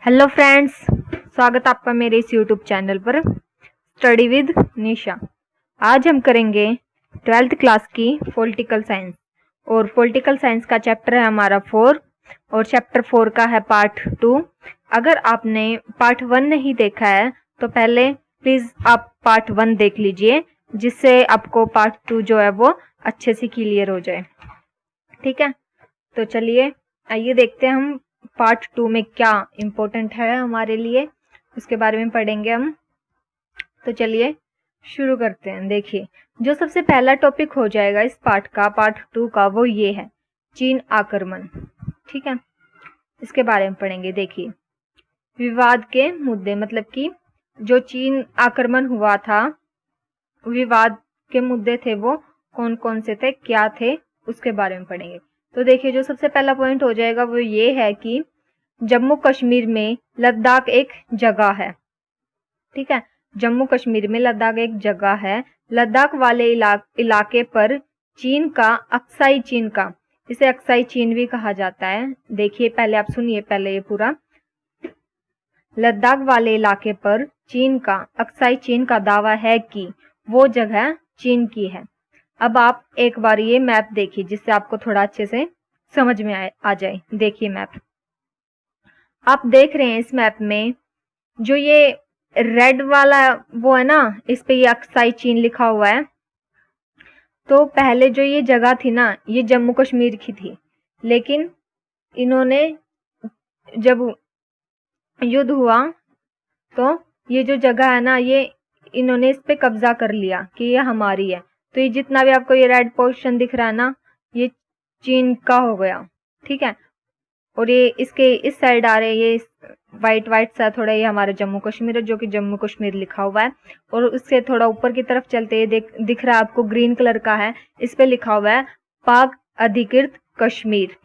Hello friends, स्वागत आपका मेरे इस यूट्यूब चैनल पर स्टडी विद निशा। आज हम करेंगे 12th क्लास की पॉलिटिकल साइंस और पॉलिटिकल साइंस का चैप्टर है हमारा 4 और चैप्टर 4 का है पार्ट 2। अगर आपने पार्ट 1 नहीं देखा है तो पहले प्लीज़ आप पार्ट 1 देख लीजिए, जिससे आपको पार्ट 2 जो है वो अच्छे से क्लियर हो जाए। ठीक है, तो चलिए आइए देखते हैं हम पार्ट 2 में क्या इम्पोर्टेंट है हमारे लिए, उसके बारे में पढ़ेंगे हम। तो चलिए शुरू करते हैं। देखिए, जो सबसे पहला टॉपिक हो जाएगा इस पार्ट का, पार्ट 2 का, वो ये है चीन आक्रमण। ठीक है, इसके बारे में पढ़ेंगे। देखिए, विवाद के मुद्दे, मतलब कि जो चीन आक्रमण हुआ था, विवाद के मुद्दे थे वो कौन कौन से थे, क्या थे, उसके बारे में पढ़ेंगे। तो देखिए, जो सबसे पहला पॉइंट हो जाएगा वो ये है कि जम्मू कश्मीर में लद्दाख एक जगह है। ठीक है, जम्मू कश्मीर में लद्दाख एक जगह है। लद्दाख वाले इलाके पर चीन का, अक्साई चीन का, इसे अक्साई चीन भी कहा जाता है। देखिए, पहले आप सुनिए पहले ये पूरा। लद्दाख वाले इलाके पर चीन का, अक्साई चीन का दावा है कि वो जगह चीन की है। अब आप एक बार ये मैप देखिए, जिससे आपको थोड़ा अच्छे से समझ में आ जाए। देखिए मैप, आप देख रहे हैं इस मैप में जो ये रेड वाला वो है ना, इस पे ये अक्साई चीन लिखा हुआ है। तो पहले जो ये जगह थी ना, ये जम्मू कश्मीर की थी, लेकिन इन्होंने जब युद्ध हुआ तो ये जो जगह है ना, ये इन्होंने इस पे कब्जा कर लिया कि ये हमारी है। तो ये जितना भी आपको ये रेड पोर्शन दिख रहा है ना, ये चीन का हो गया। ठीक है, और ये इसके इस साइड आ रहे, ये वाइट वाइट सा थोड़ा, ये हमारा जम्मू कश्मीर है, जो कि जम्मू कश्मीर लिखा हुआ है। और उससे थोड़ा ऊपर की तरफ चलते हैं, दिख रहा है आपको ग्रीन कलर का है, इस पे लिखा हुआ है पाक अधिकृत कश्मीर।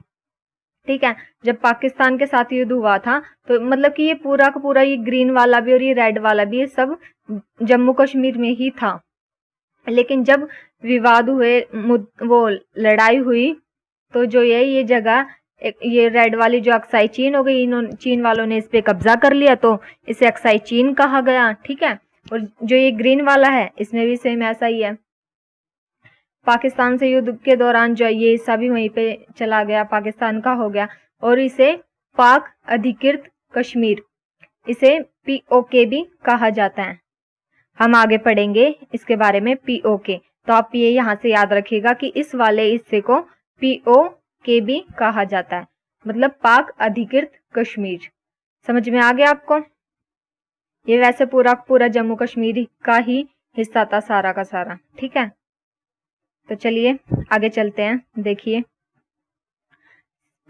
ठीक है, जब पाकिस्तान के साथ युद्ध हुआ था तो मतलब कि ये पूरा का पूरा, ये ग्रीन वाला भी और ये रेड वाला भी, ये सब जम्मू कश्मीर में ही था। लेकिन जब विवाद हुए, वो लड़ाई हुई, तो जो ये जगह, ये रेड वाली जो अक्साई चीन हो गई, चीन वालों ने इस पे कब्जा कर लिया, तो इसे अक्साई चीन कहा गया। ठीक है, और जो ये ग्रीन वाला है, इसमें भी सेम ऐसा ही है। पाकिस्तान से युद्ध के दौरान जो ये हिस्सा भी वहीं पे चला गया, पाकिस्तान का हो गया, और इसे पाक अधिकृत कश्मीर, इसे POK भी कहा जाता है। हम आगे पढ़ेंगे इसके बारे में, POK। तो आप ये यहाँ से याद रखिएगा कि इस वाले हिस्से को POK भी कहा जाता है, मतलब पाक अधिकृत कश्मीर। समझ में आ गया आपको? ये वैसे पूरा पूरा जम्मू कश्मीर का ही हिस्सा था, सारा का सारा। ठीक है, तो चलिए आगे चलते हैं। देखिए,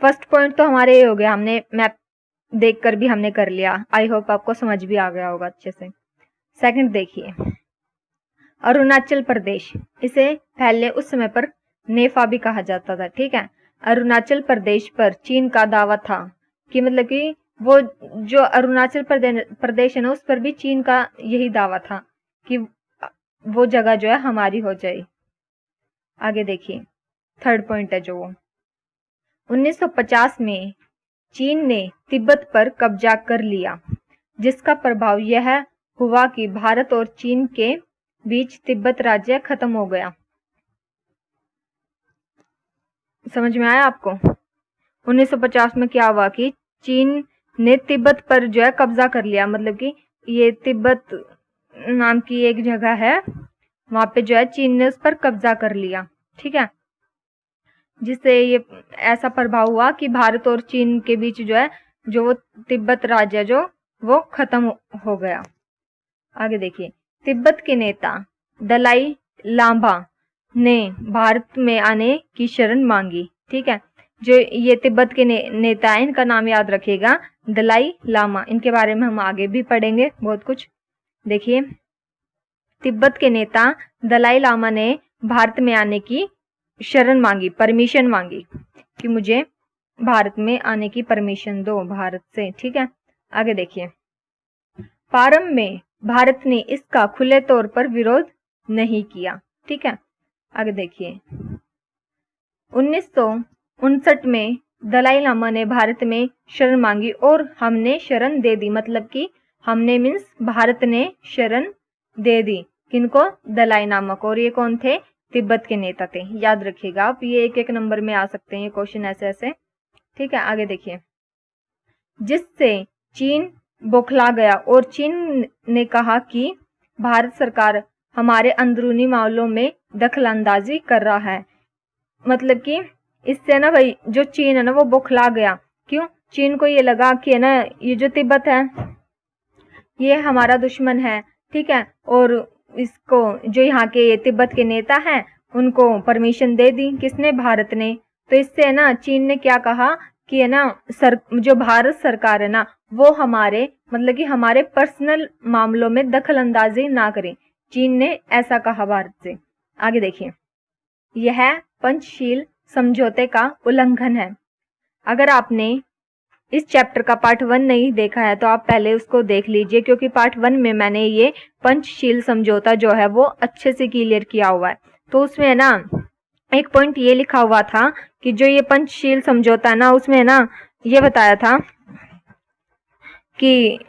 फर्स्ट पॉइंट तो हमारे ये हो गया, हमने मैप देखकर भी हमने कर लिया। आई होप आपको समझ भी आ गया होगा अच्छे से। सेकंड देखिए, अरुणाचल प्रदेश, इसे पहले उस समय पर नेफा भी कहा जाता था। ठीक है, अरुणाचल प्रदेश पर चीन का दावा था कि, मतलब कि वो जो अरुणाचल प्रदेश है ना, उस पर भी चीन का यही दावा था कि वो जगह जो है हमारी हो जाए। आगे देखिए, थर्ड पॉइंट है जो वो 1950 में चीन ने तिब्बत पर कब्जा कर लिया, जिसका प्रभाव यह हुआ कि भारत और चीन के बीच तिब्बत राज्य खत्म हो गया। समझ में आया आपको? 1950 में क्या हुआ कि चीन ने तिब्बत पर जो है कब्जा कर लिया, मतलब कि ये तिब्बत नाम की एक जगह है, वहां पे जो है चीन ने उस पर कब्जा कर लिया। ठीक है, जिससे ये ऐसा प्रभाव हुआ कि भारत और चीन के बीच जो है, जो वो तिब्बत राज्य जो वो खत्म हो गया। आगे देखिए, तिब्बत के नेता दलाई लामा ने भारत में आने की शरण मांगी। ठीक है, जो ये तिब्बत के नेता है, इनका नाम याद रखिएगा, दलाई लामा। इनके बारे में हम आगे भी पढ़ेंगे बहुत कुछ। देखिए, तिब्बत के नेता दलाई लामा ने भारत में आने की शरण मांगी, परमिशन मांगी कि मुझे भारत में आने की परमिशन दो भारत से। ठीक है, आगे देखिए, प्रारंभ में भारत ने इसका खुले तौर पर विरोध नहीं किया। ठीक है, आगे देखिए, 1959 में दलाई लामा ने भारत में शरण मांगी और हमने शरण दे दी। मतलब कि हमने मीन्स भारत ने शरण दे दी किनको? दलाई लामा को। और ये कौन थे? तिब्बत के नेता थे। याद रखिएगा आप, ये एक एक नंबर में आ सकते हैं ये क्वेश्चन ऐसे ऐसे। ठीक है, आगे देखिए। जिससे चीन बौखला गया और चीन ने कहा कि भारत सरकार हमारे अंदरूनी मामलों में दखलंदाजी कर रहा है। मतलब कि इससे ना भाई जो चीन है ना वो बौखला गया। क्यों? चीन को ये लगा कि है ना ये जो तिब्बत है ये हमारा दुश्मन है। ठीक है, और इसको जो यहाँ के तिब्बत के नेता हैं उनको परमिशन दे दी। किसने? भारत ने। तो इससे है ना चीन ने क्या कहा कि है ना जो भारत सरकार है ना वो हमारे मतलब कि हमारे पर्सनल मामलों में दखल अंदाजी ना करे। चीन ने ऐसा कहा भारत से। आगे देखिए। यह पंचशील समझौते का उल्लंघन है। अगर आपने इस चैप्टर का पार्ट 1 नहीं देखा है तो आप पहले उसको देख लीजिए, क्योंकि पार्ट 1 में मैंने ये पंचशील समझौता जो है वो अच्छे से क्लियर किया हुआ है। तो उसमें है ना एक पॉइंट ये लिखा हुआ था कि जो ये पंचशील समझौता है ना उसमें है ना ये बताया था कि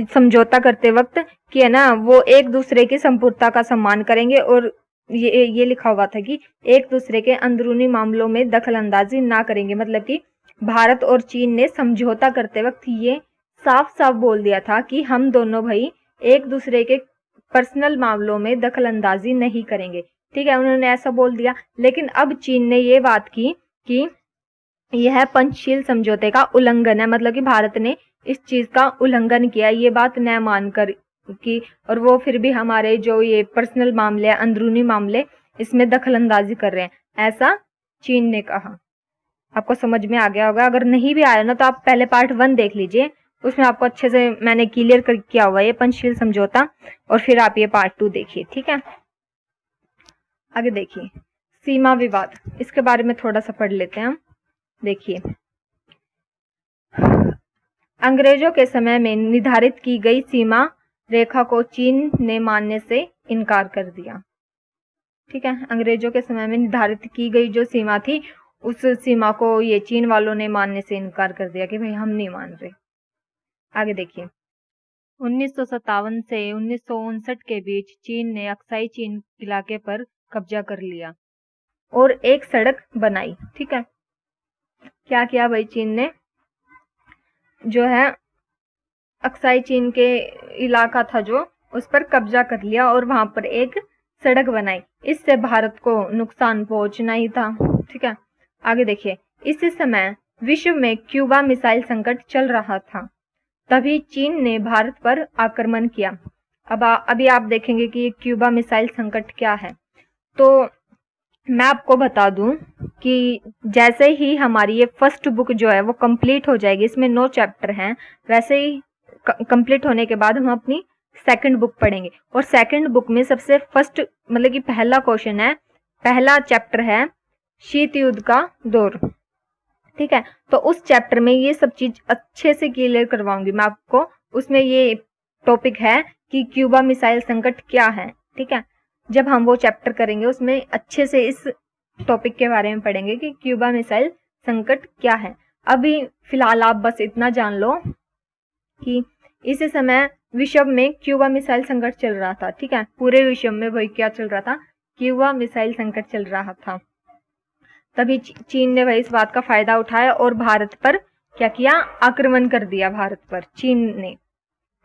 समझौता करते वक्त कि है ना वो एक दूसरे की संपूर्णता का सम्मान करेंगे और ये लिखा हुआ था कि एक दूसरे के अंदरूनी मामलों में दखल अंदाजी ना करेंगे। मतलब कि भारत और चीन ने समझौता करते वक्त ये साफ साफ बोल दिया था कि हम दोनों भाई एक दूसरे के पर्सनल मामलों में दखल अंदाजी नहीं करेंगे। ठीक है, उन्होंने ऐसा बोल दिया। लेकिन अब चीन ने ये बात की कि यह पंचशील समझौते का उल्लंघन है। मतलब कि भारत ने इस चीज का उल्लंघन किया, ये बात न मानकर की, और वो फिर भी हमारे जो ये पर्सनल मामले अंदरूनी मामले इसमें दखल अंदाजी कर रहे हैं, ऐसा चीन ने कहा। आपको समझ में आ गया होगा। अगर नहीं भी आया ना तो आप पहले पार्ट 1 देख लीजिए, उसमें आपको अच्छे से मैंने क्लियर कर किया हुआ है ये पंचशील समझौता, और फिर आप ये पार्ट 2 देखिए। ठीक है, आगे देखिए। सीमा विवाद, इसके बारे में थोड़ा सा पढ़ लेते हैं हम। देखिए, अंग्रेजों के समय में निर्धारित की गई सीमा रेखा को चीन ने मानने से इनकार कर दिया। ठीक है, अंग्रेजों के समय में निर्धारित की गई जो सीमा थी उस सीमा को ये चीन वालों ने मानने से इनकार कर दिया कि भाई हम नहीं मान रहे। आगे देखिए। 1957 से 1959 के बीच चीन ने अक्साई चीन इलाके पर कब्जा कर लिया और एक सड़क बनाई। ठीक है, क्या किया भाई चीन ने? जो है अक्साई चीन के इलाका था जो उस पर कब्जा कर लिया और वहां पर एक सड़क बनाई। इससे भारत को नुकसान पहुंचना ही था। ठीक है, आगे देखिए। इसी समय विश्व में क्यूबा मिसाइल संकट चल रहा था, तभी चीन ने भारत पर आक्रमण किया। अभी आप देखेंगे कि क्यूबा मिसाइल संकट क्या है। तो मैं आपको बता दूं कि जैसे ही हमारी ये फर्स्ट बुक जो है वो कंप्लीट हो जाएगी, इसमें 9 चैप्टर हैं, वैसे ही कंप्लीट होने के बाद हम अपनी सेकंड बुक पढ़ेंगे। और सेकंड बुक में सबसे फर्स्ट मतलब कि पहला क्वेश्चन है, पहला चैप्टर है शीत युद्ध का दौर। ठीक है, तो उस चैप्टर में ये सब चीज अच्छे से क्लियर करवाऊंगी मैं आपको। उसमें ये टॉपिक है कि क्यूबा मिसाइल संकट क्या है। ठीक है, जब हम वो चैप्टर करेंगे उसमें अच्छे से इस टॉपिक के बारे में पढ़ेंगे कि क्यूबा मिसाइल संकट क्या है। अभी फिलहाल आप बस इतना जान लो कि इसी समय विश्व में क्यूबा मिसाइल संकट चल रहा था। ठीक है, पूरे विश्व में वही क्या चल रहा था? क्यूबा मिसाइल संकट चल रहा था। तभी चीन ने वही इस बात का फायदा उठाया और भारत पर क्या किया? आक्रमण कर दिया भारत पर चीन ने।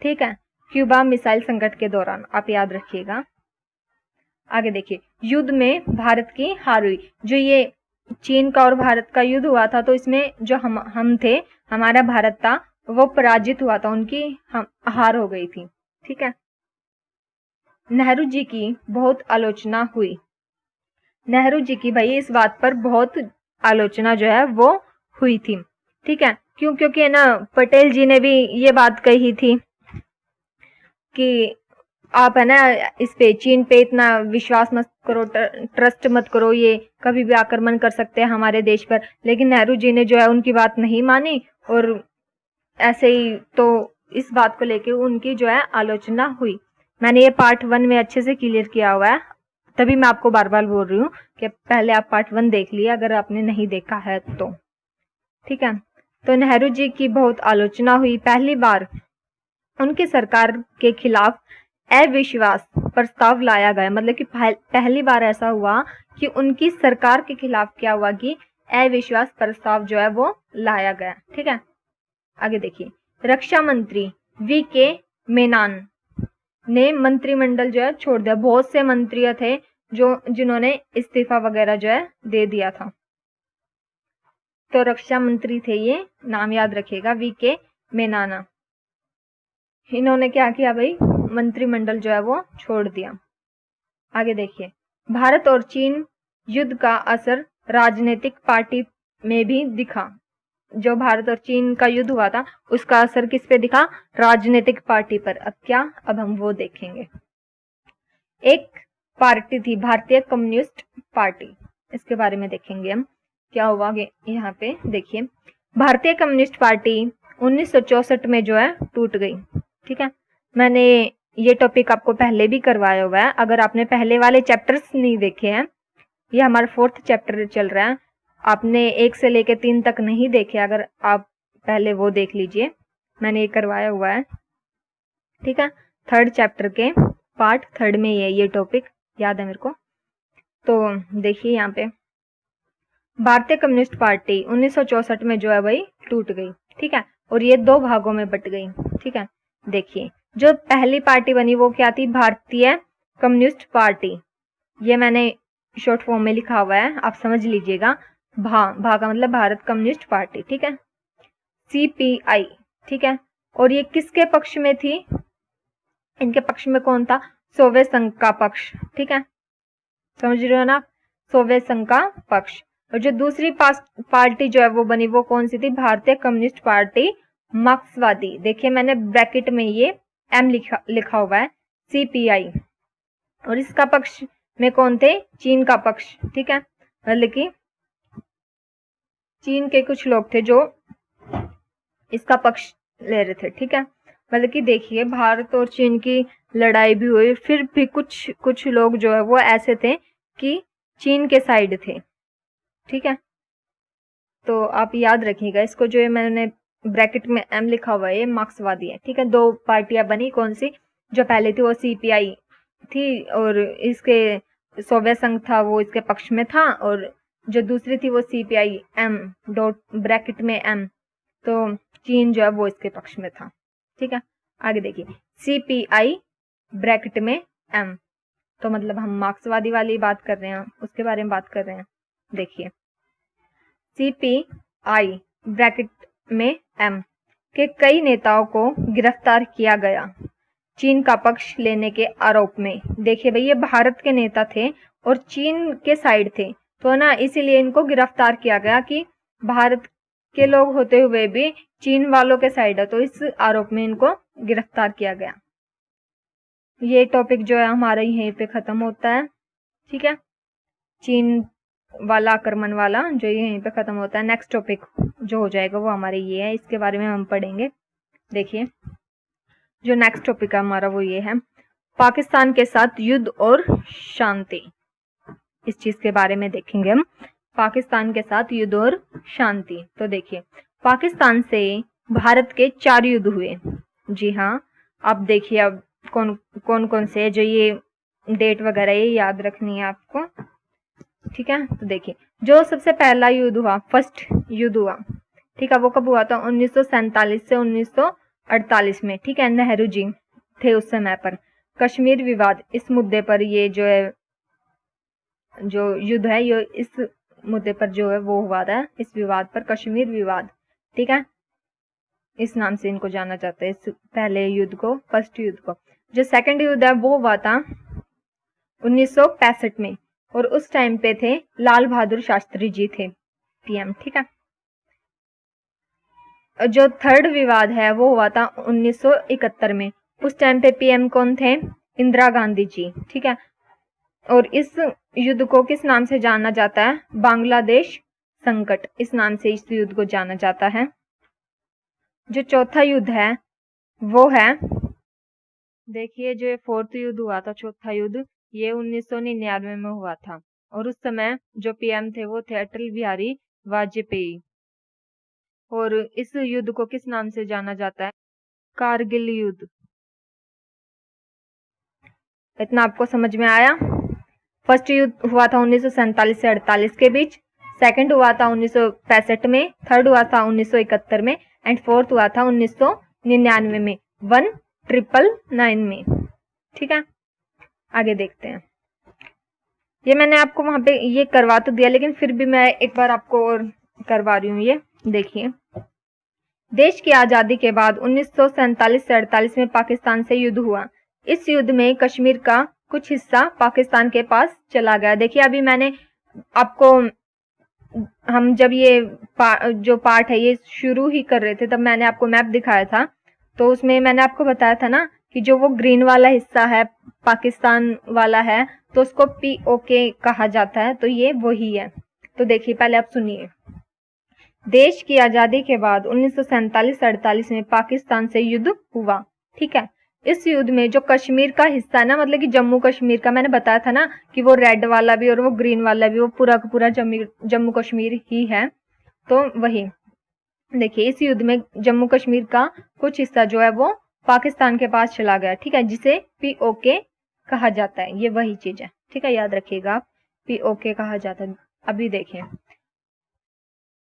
ठीक है, क्यूबा मिसाइल संकट के दौरान आप याद रखिएगा। आगे देखिए। युद्ध में भारत की हार हुई। जो ये चीन का और भारत का युद्ध हुआ था तो इसमें जो हम थे, हमारा भारत था, वो पराजित हुआ था, उनकी हार हो गई थी। ठीक है, नेहरू जी की बहुत आलोचना हुई। नेहरू जी की भाई इस बात पर बहुत आलोचना जो है वो हुई थी। ठीक है, क्यों? क्योंकि है ना पटेल जी ने भी ये बात कही थी कि आप है ना इस पे चीन पे इतना विश्वास मत करो, ट्रस्ट मत करो, ये कभी भी आक्रमण कर सकते हैं हमारे देश पर। लेकिन नेहरू जी ने जो है उनकी बात नहीं मानी और ऐसे ही तो इस बात को लेके उनकी जो है आलोचना हुई। मैंने ये पार्ट 1 में अच्छे से क्लियर किया हुआ है, तभी मैं आपको बार बार बोल रही हूँ कि पहले आप पार्ट 1 देख लिए अगर आपने नहीं देखा है तो। ठीक है। तो नेहरू जी की बहुत आलोचना हुई। पहली बार उनकी सरकार के खिलाफ अविश्वास प्रस्ताव लाया गया। मतलब कि पहली बार ऐसा हुआ कि उनकी सरकार के खिलाफ क्या हुआ कि अविश्वास प्रस्ताव जो है वो लाया गया। ठीक है, आगे देखिए। रक्षा मंत्री वी.के. मेनन ने मंत्रिमंडल जो है छोड़ दिया। बहुत से मंत्री थे जिन्होंने इस्तीफा वगैरह जो है दे दिया था। तो रक्षा मंत्री थे ये, नाम याद रखिएगा, वी.के. मेनन। इन्होंने क्या किया भाई, मंत्रिमंडल जो है वो छोड़ दिया। आगे देखिए। भारत और चीन युद्ध का असर राजनीतिक पार्टी में भी दिखा। जो भारत और चीन का युद्ध हुआ था उसका असर किस पे दिखा, राजनीतिक पार्टी पर। अब क्या, अब हम वो देखेंगे। एक पार्टी थी भारतीय कम्युनिस्ट पार्टी, इसके बारे में देखेंगे हम क्या हुआ। यहाँ पे देखिए, भारतीय कम्युनिस्ट पार्टी 1964 में जो है टूट गई। ठीक है, मैंने ये टॉपिक आपको पहले भी करवाया हुआ है। अगर आपने पहले वाले चैप्टर्स नहीं देखे हैं, ये हमारा 4th चैप्टर चल रहा है, आपने 1 से लेके 3 तक नहीं देखे, अगर आप पहले वो देख लीजिए, मैंने ये करवाया हुआ है। ठीक है, 3rd चैप्टर के पार्ट 3rd में ये टॉपिक याद है मेरे को। तो देखिए यहाँ पे, भारतीय कम्युनिस्ट पार्टी 1964 में जो है वही टूट गई। ठीक है, और ये 2 भागों में बट गई। ठीक है, देखिए जो पहली पार्टी बनी वो क्या थी, भारतीय कम्युनिस्ट पार्टी। ये मैंने शॉर्ट फॉर्म में लिखा हुआ है, आप समझ लीजिएगा। भा का मतलब भारत कम्युनिस्ट पार्टी। ठीक है, CPI। ठीक है, और ये किसके पक्ष में थी, इनके पक्ष में कौन था, सोवियत संघ का पक्ष। ठीक है, समझ रहे हो ना, सोवियत संघ का पक्ष। और जो दूसरी पार्टी जो है वो बनी वो कौन सी थी, भारतीय कम्युनिस्ट पार्टी मार्क्सवादी। देखिए मैंने ब्रैकेट में ये M लिखा हुआ है, CPI। और इसका पक्ष में कौन थे, चीन का पक्ष। ठीक है, मतलब कि चीन के कुछ लोग थे जो इसका पक्ष ले रहे थे। ठीक है, मतलब कि देखिए भारत और चीन की लड़ाई भी हुई, फिर भी कुछ लोग जो है वो ऐसे थे कि चीन के साइड थे। ठीक है, तो आप याद रखिएगा इसको, जो मैंने ब्रैकेट में M लिखा हुआ है ये मार्क्सवादी है। ठीक है, 2 पार्टियां बनी, कौन सी, जो पहले थी वो CPI थी और इसके सोवियत संघ था वो इसके पक्ष में था, और जो दूसरी थी वो CPI M डॉट ब्रैकेट में M, तो चीन जो है वो इसके पक्ष में था। ठीक है, आगे देखिए, CPI ब्रैकेट में M, तो मतलब हम मार्क्सवादी वाली बात कर रहे हैं, उसके बारे में बात कर रहे हैं। देखिए CPI ब्रैकेट में M के कई नेताओं को गिरफ्तार किया गया चीन का पक्ष लेने के आरोप में। देखिए भाई, ये भारत के नेता थे और चीन के साइड थे, तो ना इसीलिए इनको गिरफ्तार किया गया कि भारत के लोग होते हुए भी चीन वालों के साइड है, तो इस आरोप में इनको गिरफ्तार किया गया। ये टॉपिक जो है हमारा यहीं पे खत्म होता है। ठीक है, चीन वाला आक्रमण वाला जो यहीं पे खत्म होता है। नेक्स्ट टॉपिक जो हो जाएगा वो हमारे ये है, इसके बारे में हम पढ़ेंगे। देखिए जो नेक्स्ट टॉपिक है हमारा वो ये है, पाकिस्तान के साथ युद्ध और शांति। इस चीज के बारे में देखेंगे हम, पाकिस्तान के साथ युद्ध और शांति। तो देखिए, पाकिस्तान से भारत के 4 युद्ध हुए। जी हाँ, आप देखिए अब कौन कौन से, जो ये डेट वगैरह ये याद रखनी है आपको। ठीक है, तो देखिए जो सबसे पहला युद्ध हुआ, फर्स्ट युद्ध हुआ, ठीक है, वो कब हुआ था, 1947 से 1948 में। ठीक है, नेहरू जी थे उस समय पर। कश्मीर विवाद, इस मुद्दे पर ये जो है जो युद्ध है ये इस मुद्दे पर जो है वो हुआ था, इस विवाद पर कश्मीर विवाद। ठीक है, इस नाम से इनको जाना जाता है, इस पहले युद्ध को, फर्स्ट युद्ध को। जो सेकंड युद्ध है वो हुआ था 1965 में, और उस टाइम पे थे लाल बहादुर शास्त्री जी थे PM। ठीक है, जो थर्ड विवाद है वो हुआ था 1971 में, उस टाइम पे PM कौन थे, इंदिरा गांधी जी। ठीक है, और इस युद्ध को किस नाम से जाना जाता है, बांग्लादेश संकट, इस नाम से इस युद्ध को जाना जाता है। जो चौथा युद्ध है वो है, देखिए जो 4th युद्ध हुआ था, चौथा युद्ध, ये 1999 में हुआ था, और उस समय जो PM थे वो थे अटल बिहारी वाजपेयी। और इस युद्ध को किस नाम से जाना जाता है? कारगिल युद्ध। इतना आपको समझ में आया? फर्स्ट युद्ध हुआ था 1947 से 48 के बीच, सेकंड हुआ था 1965 में, थर्ड हुआ था 1971 में एंड फोर्थ हुआ था 1999 में, 1999 में। ठीक है, आगे देखते हैं। ये मैंने आपको वहां पे ये करवा तो दिया, लेकिन फिर भी मैं एक बार आपको और करवा रही हूँ। ये देखिए, देश की आजादी के बाद 1947 से 48 में पाकिस्तान से युद्ध हुआ। इस युद्ध में कश्मीर का कुछ हिस्सा पाकिस्तान के पास चला गया। देखिए, अभी मैंने आपको, हम जब ये जो पार्ट है ये शुरू ही कर रहे थे, तब मैंने आपको मैप दिखाया था, तो उसमें मैंने आपको बताया था ना कि जो वो ग्रीन वाला हिस्सा है पाकिस्तान वाला है, तो उसको POK कहा जाता है, तो ये वही है। तो देखिए, पहले आप सुनिए। देश की आजादी के बाद 1947-48 में पाकिस्तान से युद्ध हुआ। ठीक है, इस युद्ध में जो कश्मीर का हिस्सा है ना, मतलब कि जम्मू कश्मीर का, मैंने बताया था ना कि वो रेड वाला भी और वो ग्रीन वाला भी, वो पूरा का पूरा जम्मू कश्मीर ही है। तो वही देखिए, इस युद्ध में जम्मू कश्मीर का कुछ हिस्सा जो है वो पाकिस्तान के पास चला गया। ठीक है, जिसे POK कहा जाता है। ये वही चीज है। ठीक है, याद रखिएगा आप, POK कहा जाता है। अभी देखें,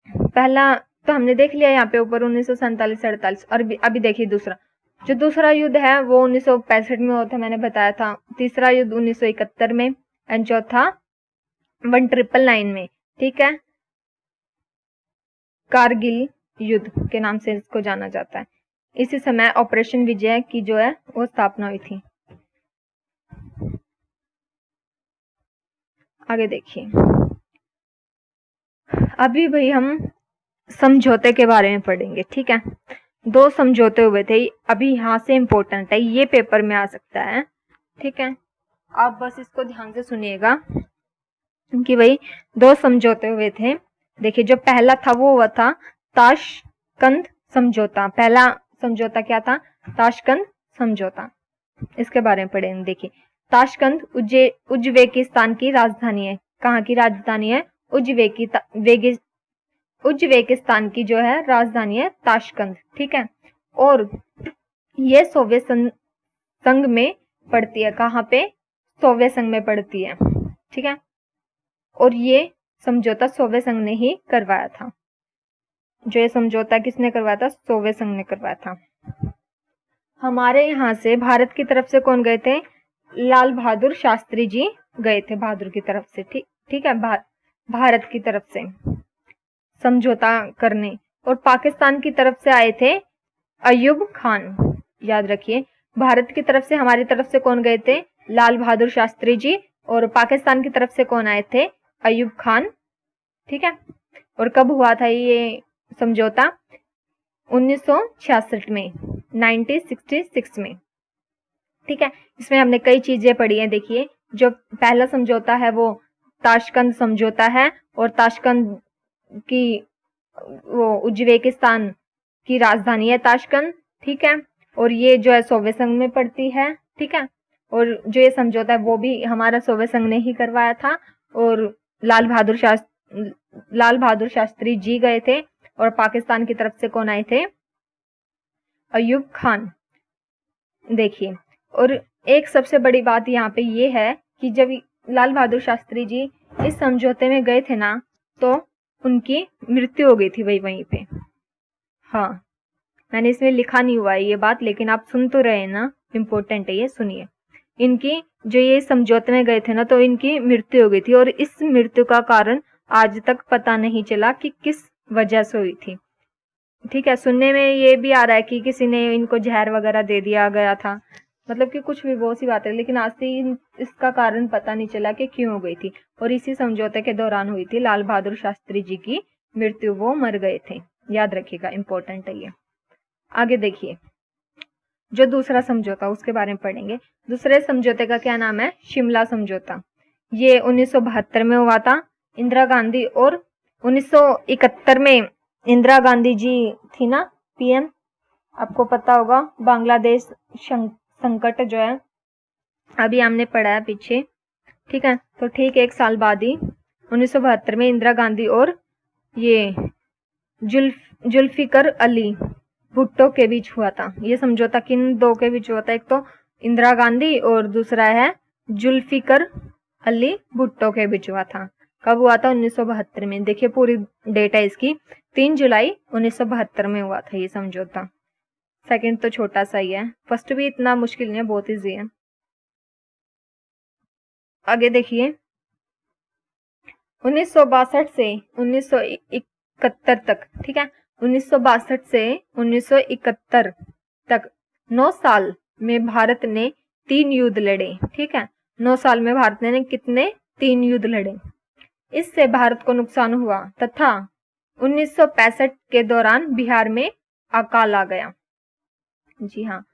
पहला तो हमने देख लिया यहाँ पे ऊपर 1947 से 48, और अभी देखिए दूसरा। जो दूसरा युद्ध है वो 1965 में हुआ था, मैंने बताया था। तीसरा युद्ध 1971 में एंड चौथा 1999 में। ठीक है, कारगिल युद्ध के नाम से इसको जाना जाता है। इसी समय ऑपरेशन विजय की जो है वो स्थापना हुई थी। आगे देखिए, अभी भाई हम समझौते के बारे में पढ़ेंगे। ठीक है, 2 समझौते हुए थे। अभी यहाँ से इम्पोर्टेंट है, ये पेपर में आ सकता है। ठीक है, आप बस इसको ध्यान से सुनिएगा कि भाई 2 समझौते हुए थे। देखिए, जो पहला था वो हुआ था ताशकंद समझौता। पहला समझौता क्या था? ताशकंद समझौता। इसके बारे में पढ़ेंगे। देखिए, ताशकंद उज्बेकिस्तान की राजधानी है। कहाँ की राजधानी है? उज्बेकिस्तान की जो है राजधानी है ताशकंद। ठीक है, और ये सोवियत संघ में पड़ती है। कहाँ पे? सोवियत संघ में पड़ती है। ठीक है, और ये समझौता सोवियत संघ ने ही करवाया था। जो ये समझौता किसने करवाया था? सोवियत संघ ने करवाया था। हमारे यहाँ से भारत की तरफ से कौन गए थे? लाल बहादुर शास्त्री जी गए थे बहादुर की तरफ से। ठीक है, भारत की तरफ से समझौता करने। और पाकिस्तान की तरफ से आए थे अयूब खान। याद रखिए, भारत की तरफ से, हमारी तरफ से कौन गए थे? लाल बहादुर शास्त्री जी। और पाकिस्तान की तरफ से कौन आए थे? अयूब खान। ठीक है, और कब हुआ था ये समझौता? 1966 में, 1966 में। ठीक है, इसमें हमने कई चीजें पढ़ी हैं। देखिए, जो पहला समझौता है वो ताशकंद समझौता है, और ताशकंद की वो उज्बेकिस्तान की राजधानी है ताशकंद। ठीक है, और ये जो है सोवियत संघ में पड़ती है। ठीक है, और जो ये समझौता है वो भी हमारा सोवियत संघ ने ही करवाया था। और लाल बहादुर शास्त्री जी गए थे, और पाकिस्तान की तरफ से कौन आए थे? अयूब खान। देखिए, और एक सबसे बड़ी बात यहाँ पे ये है कि जब लाल बहादुर शास्त्री जी इस समझौते में गए थे ना, तो उनकी मृत्यु हो गई थी वहीं पे। हाँ, मैंने इसमें लिखा नहीं हुआ है ये बात, लेकिन आप सुन तो रहे हैं ना, इम्पोर्टेंट है ये, सुनिए। इनकी जो ये समझौते में गए थे ना, तो इनकी मृत्यु हो गई थी, और इस मृत्यु का कारण आज तक पता नहीं चला कि किस वजह से हुई थी। ठीक है, सुनने में ये भी आ रहा है कि किसी ने इनको जहर वगैरह दे दिया गया था, मतलब कि कुछ भी बहुत सी बात है, लेकिन आज से इसका कारण पता नहीं चला कि क्यों हो गई थी। और इसी समझौते के दौरान हुई थी लाल बहादुर शास्त्री जी की मृत्यु, वो मर गए थे। याद रखिएगा, इंपॉर्टेंट है ये। आगे देखिए, जो दूसरा समझौता उसके बारे में पढ़ेंगे। दूसरे समझौते का क्या नाम है? शिमला समझौता। ये 1972 में हुआ था। इंदिरा गांधी, और 1971 में इंदिरा गांधी जी थी ना PM, आपको पता होगा, बांग्लादेश संकट जो है अभी हमने पढ़ा है पीछे। ठीक है, तो ठीक 1 साल बाद ही 1972 में इंदिरा गांधी और ये जुल्फिकर अली भुट्टो के बीच हुआ था। ये समझौता किन दो के बीच हुआ था? एक तो इंदिरा गांधी और दूसरा है जुल्फिकर अली भुट्टो के बीच हुआ था। कब हुआ था? 1972 में। देखिए पूरी डेट है इसकी, 3 जुलाई 1972 में हुआ था ये समझौता। सेकंड तो छोटा सा ही है, फर्स्ट भी इतना मुश्किल नहीं है, बहुत इजी है। आगे देखिए 1962 से 1971 तक, ठीक है, 1962 से 1971 तक 9 साल में भारत ने 3 युद्ध लड़े। ठीक है, 9 साल में भारत ने कितने? 3 युद्ध लड़े। इससे भारत को नुकसान हुआ तथा 1965 के दौरान बिहार में अकाल आ गया। जी हाँ,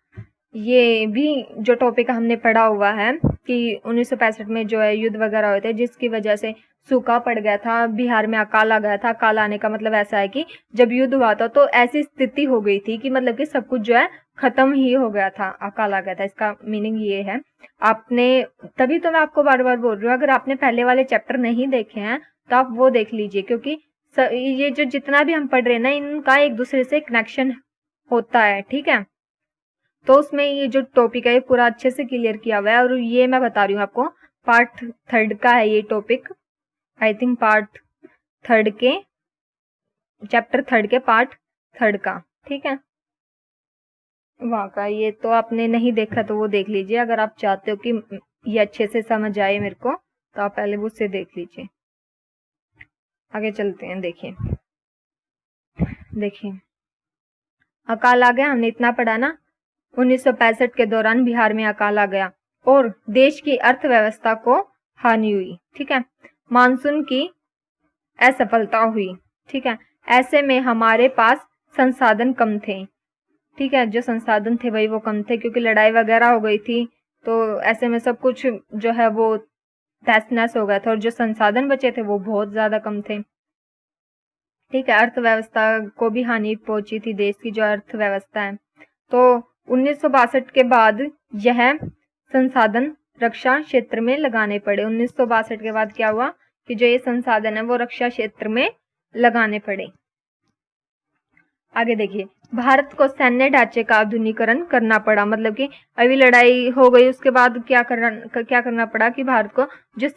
ये भी जो टॉपिक हमने पढ़ा हुआ है कि 1965 में जो है युद्ध वगैरह हुए थे, जिसकी वजह से सूखा पड़ गया था, बिहार में अकाल आ गया था। अकाल आने का मतलब ऐसा है कि जब युद्ध हुआ था तो ऐसी स्थिति हो गई थी कि मतलब कि सब कुछ जो है खत्म ही हो गया था, अकाल आ गया था। इसका मीनिंग ये है। आपने, तभी तो मैं आपको बार बार बोल रही हूँ, अगर आपने पहले वाले चैप्टर नहीं देखे हैं तो आप वो देख लीजिए, क्योंकि ये जो जितना भी हम पढ़ रहे हैं ना, इनका एक दूसरे से कनेक्शन होता है। ठीक है, तो उसमें ये जो टॉपिक है ये पूरा अच्छे से क्लियर किया हुआ है। और ये मैं बता रही हूँ आपको, पार्ट 3 का है ये टॉपिक, आई थिंक पार्ट 3 के, चैप्टर 3 के पार्ट 3 का। ठीक है, वहाँ का ये तो आपने नहीं देखा तो वो देख लीजिए। अगर आप चाहते हो कि ये अच्छे से समझ आए मेरे को, तो आप पहले वो से देख लीजिए। आगे चलते हैं। देखिए अकाल आ गया, हमने इतना पढ़ा ना। 1965 के दौरान बिहार में अकाल आ गया और देश की अर्थव्यवस्था को हानि हुई। ठीक है, मानसून की असफलता हुई। ठीक है, ऐसे में हमारे पास संसाधन कम थे। ठीक है, जो संसाधन थे वही वो कम थे, क्योंकि लड़ाई वगैरह हो गई थी, तो ऐसे में सब कुछ जो है वो तहस नहस हो गया था, और जो संसाधन बचे थे वो बहुत ज्यादा कम थे। ठीक है, अर्थव्यवस्था को भी हानि पहुंची थी, देश की जो अर्थव्यवस्था है। तो 1962 के बाद यह संसाधन रक्षा क्षेत्र में लगाने पड़े। 1962 के बाद क्या हुआ कि जो ये संसाधन है वो रक्षा क्षेत्र में लगाने पड़े। आगे देखिए, भारत को सैन्य ढांचे का आधुनिकीकरण करना पड़ा। मतलब कि अभी लड़ाई हो गई, उसके बाद क्या करना पड़ा कि भारत को जो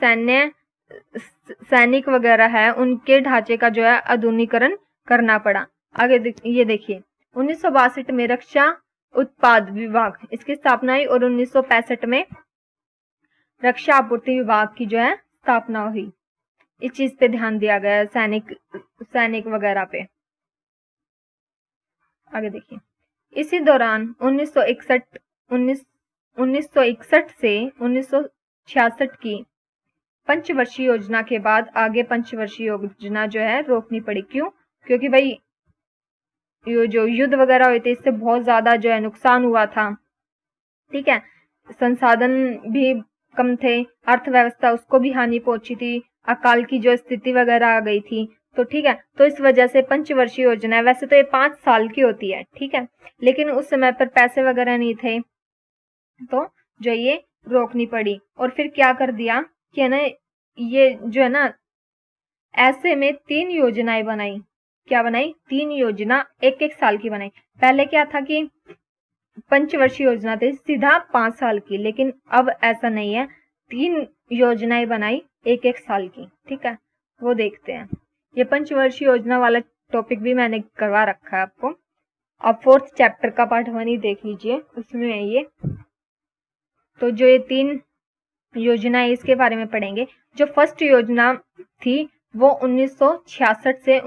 सैनिक वगैरह है उनके ढांचे का जो है आधुनिकीकरण करना पड़ा। आगे ये देखिए 1962 में रक्षा उत्पाद विभाग इसकी स्थापना हुई और 1965 में रक्षा आपूर्ति विभाग की जो है स्थापना हुई। इस चीज पे ध्यान दिया गया, सैनिक वगैरह पे। आगे देखिए, इसी दौरान 1961 से 1966 की पंचवर्षीय योजना के बाद आगे पंचवर्षीय योजना जो है रोकनी पड़ी। क्यों? क्योंकि भाई ये जो युद्ध वगैरह हुए थे इससे बहुत ज्यादा जो है नुकसान हुआ था। ठीक है, संसाधन भी कम थे, अर्थव्यवस्था उसको भी हानि पहुंची थी, अकाल की जो स्थिति वगैरह आ गई थी। तो ठीक है, तो इस वजह से पंचवर्षीय योजना है। वैसे तो ये 5 साल की होती है, ठीक है, लेकिन उस समय पर पैसे वगैरह नहीं थे, तो जो ये रोकनी पड़ी। और फिर क्या कर दिया कि है ना, ये जो है ना, ऐसे में 3 योजनाएं बनाई। क्या बनाई? 3 योजना 1-1 साल की बनाई। पहले क्या था कि पंचवर्षीय योजना थी सीधा 5 साल की, लेकिन अब ऐसा नहीं है, 3 योजनाएं बनाई 1-1 साल की। ठीक है, वो देखते हैं। ये पंचवर्षीय योजना वाला टॉपिक भी मैंने करवा रखा है आपको। अब 4th चैप्टर का पार्ट 1 ही देख लीजिए, उसमें है ये। तो जो ये 3 योजना है इसके बारे में पढ़ेंगे। जो फर्स्ट योजना थी वो 1966 से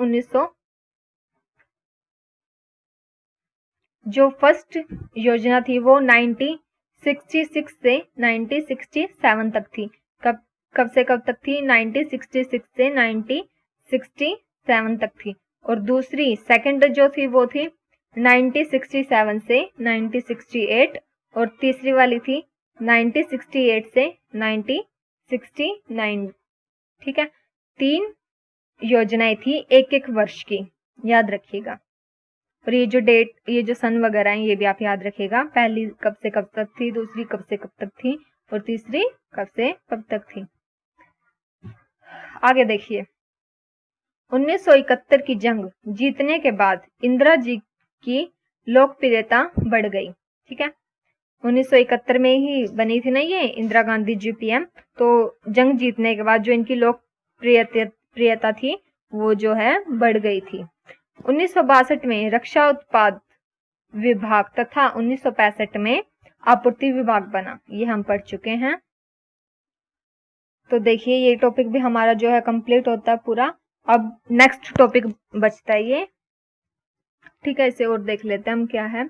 जो फर्स्ट योजना थी वो 1966 से 1967 तक थी। कब से कब तक थी? 1966 से 1967 तक थी। और दूसरी सेकंड जो थी वो थी 1967 से 1968, और तीसरी वाली थी 1968 से 1969। ठीक है, 3 योजनाएं थी 1-1 वर्ष की, याद रखिएगा। और ये जो डेट, ये जो सन वगैरह है ये भी आप याद रखिएगा। पहली कब से कब तक थी, दूसरी कब से कब तक थी, और तीसरी कब से कब तक थी। आगे देखिए 1971 की जंग जीतने के बाद इंदिरा जी की लोकप्रियता बढ़ गई। ठीक है, 1971 में ही बनी थी ना ये इंदिरा गांधी जी पीएम, तो जंग जीतने के बाद जो इनकी लोकप्रियता थी वो जो है बढ़ गई थी। 1962 में रक्षा उत्पाद विभाग तथा 1965 में आपूर्ति विभाग बना, ये हम पढ़ चुके हैं। तो देखिए ये टॉपिक भी हमारा जो है कंप्लीट होता है पूरा। अब नेक्स्ट टॉपिक बचता है ये। ठीक है, इसे और देख लेते हैं हम क्या है।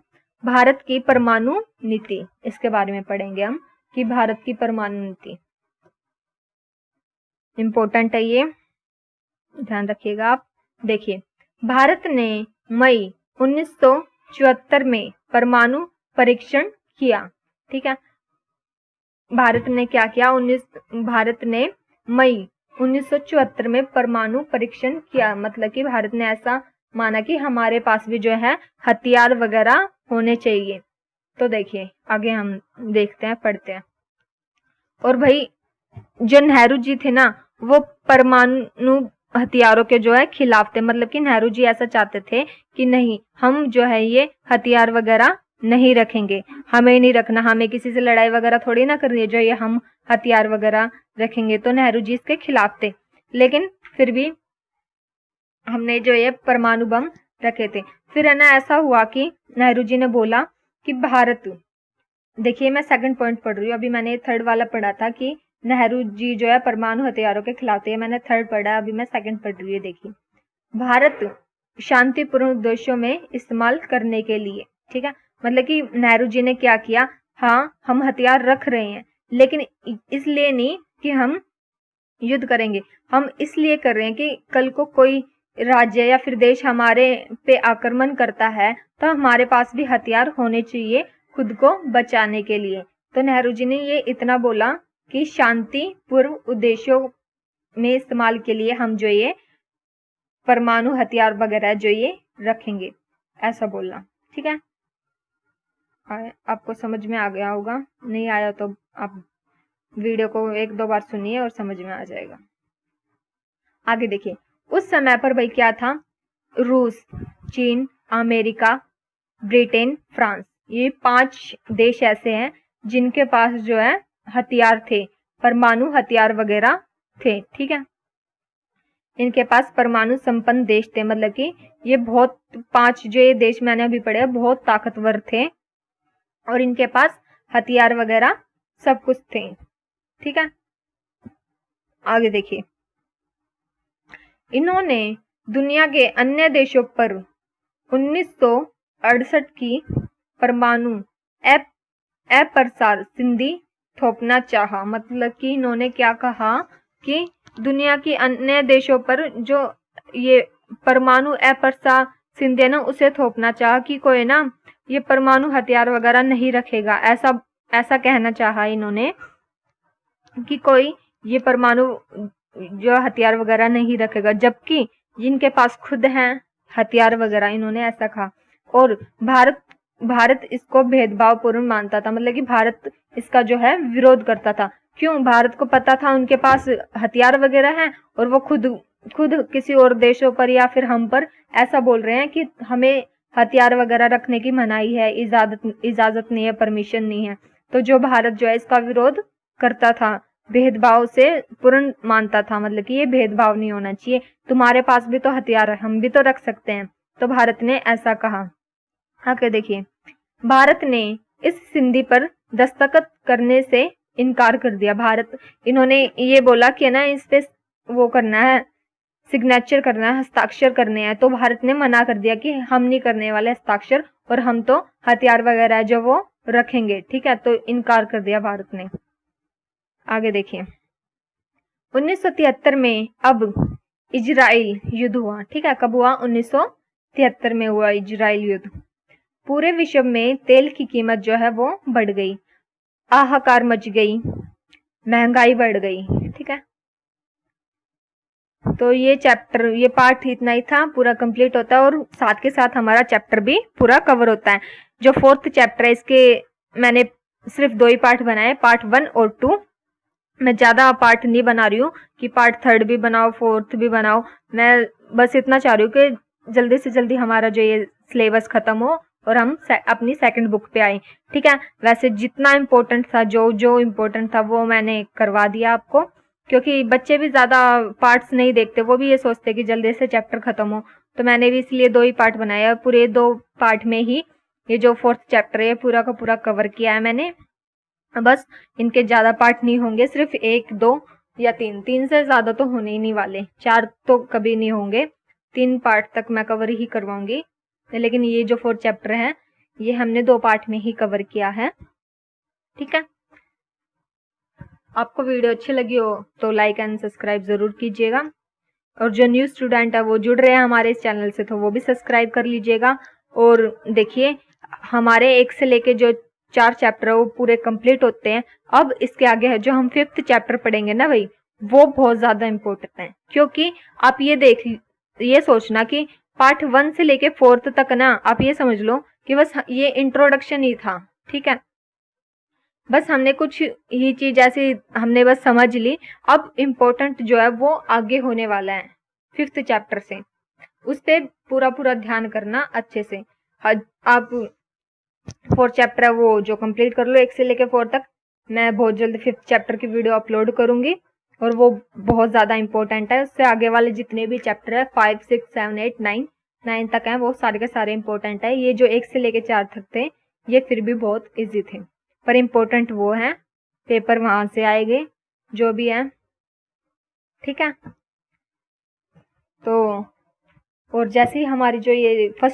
भारत की परमाणु नीति, इसके बारे में पढ़ेंगे हम कि भारत की परमाणु नीति इंपॉर्टेंट है, ये ध्यान रखिएगा आप। देखिए, भारत ने मई 1974 में परमाणु परीक्षण किया। ठीक है, भारत ने क्या किया, भारत ने मई 1974 में परमाणु परीक्षण किया। मतलब कि भारत ने ऐसा माना कि हमारे पास भी जो है हथियार वगैरह होने चाहिए। तो देखिए आगे हम देखते हैं, पढ़ते हैं। और भाई जो नेहरू जी थे ना, वो परमाणु हथियारों के जो है खिलाफ थे। मतलब कि नेहरू जी ऐसा चाहते थे कि नहीं, हम जो है ये हथियार वगैरह नहीं रखेंगे, हमें नहीं रखना, हमें किसी से लड़ाई वगैरह थोड़ी ना करनी है जो ये हम हथियार वगैरह रखेंगे। तो नेहरू जी इसके खिलाफ थे, लेकिन फिर भी हमने जो ये परमाणु बम रखे थे। फिर है ना ऐसा हुआ कि नेहरू जी ने बोला कि भारत, देखिए मैं सेकंड पॉइंट पढ़ रही हूँ, अभी मैंने थर्ड वाला पढ़ा था कि नेहरू जी जो है परमाणु हथियारों के खिलाफ थे, मैंने थर्ड पढ़ा, अभी मैं सेकंड पढ़ रही हूँ। देखिए, भारत शांतिपूर्ण उद्देश्यों में इस्तेमाल करने के लिए। ठीक है, मतलब कि नेहरू जी ने क्या किया, हाँ हम हथियार रख रहे हैं लेकिन इसलिए नहीं कि हम युद्ध करेंगे, हम इसलिए कर रहे हैं कि कल को कोई राज्य या फिर देश हमारे पे आक्रमण करता है तो हमारे पास भी हथियार होने चाहिए खुद को बचाने के लिए। तो नेहरू जी ने ये इतना बोला कि शांति पूर्व उद्देश्यों में इस्तेमाल के लिए हम जो ये परमाणु हथियार वगैरह जो ये रखेंगे, ऐसा बोलना। ठीक है, आपको समझ में आ गया होगा, नहीं आया तो आप वीडियो को एक दो बार सुनिए और समझ में आ जाएगा। आगे देखिए, उस समय पर भाई क्या था, रूस, चीन, अमेरिका, ब्रिटेन, फ्रांस, ये 5 देश ऐसे हैं जिनके पास जो है हथियार थे, परमाणु हथियार वगैरह थे। ठीक है, इनके पास परमाणु संपन्न देश थे। मतलब कि ये बहुत 5 जो ये देश मैंने अभी पढ़े बहुत ताकतवर थे और इनके पास हथियार वगैरह सब कुछ थे। ठीक है, आगे देखिए, इन्होंने दुनिया के अन्य देशों पर 1968 की परमाणु अप्रसार संधि थोपना चाहा। मतलब कि इन्होंने क्या कहा कि दुनिया की अन्य देशों पर जो ये परमाणु अप्रसार संधि है ना, उसे थोपना चाहा कि कोई ना ये परमाणु हथियार वगैरह नहीं रखेगा। ऐसा कहना चाहा इन्होंने कि कोई ये परमाणु जो हथियार वगैरह नहीं रखेगा, जबकि जिनके पास खुद हैं हथियार वगैरह, इन्होंने ऐसा कहा। और भारत इसको भेदभावपूर्ण मानता था। मतलब कि भारत इसका जो है विरोध करता था। क्यों? भारत को पता था उनके पास हथियार वगैरह हैं और वो खुद किसी और देशों पर या फिर हम पर ऐसा बोल रहे हैं कि हमें हथियार वगैरह रखने की मनाही है, इजाजत नहीं है, परमिशन नहीं है। तो जो भारत जो है इसका विरोध करता था, भेदभाव से पूर्ण मानता था। मतलब कि ये भेदभाव नहीं होना चाहिए, तुम्हारे पास भी तो हथियार है, हम भी तो रख सकते हैं। तो भारत ने ऐसा कहा। आगे देखिए, भारत ने इस संधि पर दस्तखत करने से इनकार कर दिया। इन्होंने ये बोला कि ना इस पे वो करना है, सिग्नेचर करना है, हस्ताक्षर करने हैं। तो भारत ने मना कर दिया कि हम नहीं करने वाले हस्ताक्षर, और हम तो हथियार वगैरह जो वो रखेंगे। ठीक है, तो इनकार कर दिया भारत ने। आगे देखिए, 1973 में अब इजराइल युद्ध हुआ। ठीक है, कब हुआ? 1973 में हुआ इजराइल युद्ध। पूरे विश्व में तेल की कीमत जो है वो बढ़ गई, हाहाकार मच गई, महंगाई बढ़ गई। ठीक है, तो ये पार्ट इतना ही था, पूरा कंप्लीट होता है और साथ के साथ हमारा चैप्टर भी पूरा कवर होता है। जो 4th चैप्टर है इसके मैंने सिर्फ 2 ही पार्ट बनाए, पार्ट 1 और 2। मैं ज़्यादा पार्ट नहीं बना रही हूँ कि पार्ट 3rd भी बनाओ 4th भी बनाओ। मैं बस इतना चाह रही हूँ कि जल्दी से जल्दी हमारा जो ये सिलेबस खत्म हो और हम अपनी 2nd बुक पे आए। ठीक है, वैसे जितना इम्पोर्टेंट था, जो जो इम्पोर्टेंट था वो मैंने करवा दिया आपको, क्योंकि बच्चे भी ज़्यादा पार्ट्स नहीं देखते, वो भी ये सोचते कि जल्दी से चैप्टर खत्म हो। तो मैंने भी इसलिए 2 ही पार्ट बनाया, पूरे 2 पार्ट में ही ये जो 4th चैप्टर है पूरा का पूरा कवर किया है मैंने। बस इनके ज़्यादा पार्ट नहीं होंगे, सिर्फ 1, 2 या 3 से ज़्यादा तो होने ही नहीं वाले, 4 तो कभी नहीं होंगे, 3 पार्ट तक मैं कवर ही करवाऊंगी। लेकिन ये जो 4th चैप्टर है ये हमने 2 पार्ट में ही कवर किया है। ठीक है, आपको वीडियो अच्छी लगी हो तो लाइक एंड सब्सक्राइब ज़रूर कीजिएगा, और जो न्यू स्टूडेंट है वो जुड़ रहे हैं हमारे इस चैनल से तो वो भी सब्सक्राइब कर लीजिएगा। और देखिए, हमारे 1 से लेके जो 4 चैप्टर है वो पूरे कंप्लीट होते हैं। अब इसके आगे है जो हम 5th चैप्टर पढ़ेंगे ना भाई, वो बहुत ज़्यादा इम्पोर्टेंट है, क्योंकि आप ये सोचना कि पार्ट 1 से लेके 4th तक ना, आप ये समझ लो कि बस ये इंट्रोडक्शन ही था। ठीक है, बस हमने कुछ ही चीज ऐसी हमने बस समझ ली। अब इम्पोर्टेंट जो है वो आगे होने वाला है 5th चैप्टर से, उस पे पूरा पूरा ध्यान करना अच्छे से। आप 4th चैप्टर है वो जो कंप्लीट कर लो 1 से लेके 4 तक। मैं बहुत जल्द 5th चैप्टर की वीडियो अपलोड करूंगी, और वो बहुत ज़्यादा इंपॉर्टेंट है। उससे आगे वाले जितने भी चैप्टर है 5, 6, 7, 8, 9 तक हैं, वो सारे के सारे इंपॉर्टेंट है। ये जो 1 से लेके 4 तक थे ये फिर भी बहुत ईजी थे, पर इम्पोर्टेंट वो है, पेपर वहां से आएंगे जो भी है। ठीक है, तो और जैसे ही हमारी जो ये फर्स्ट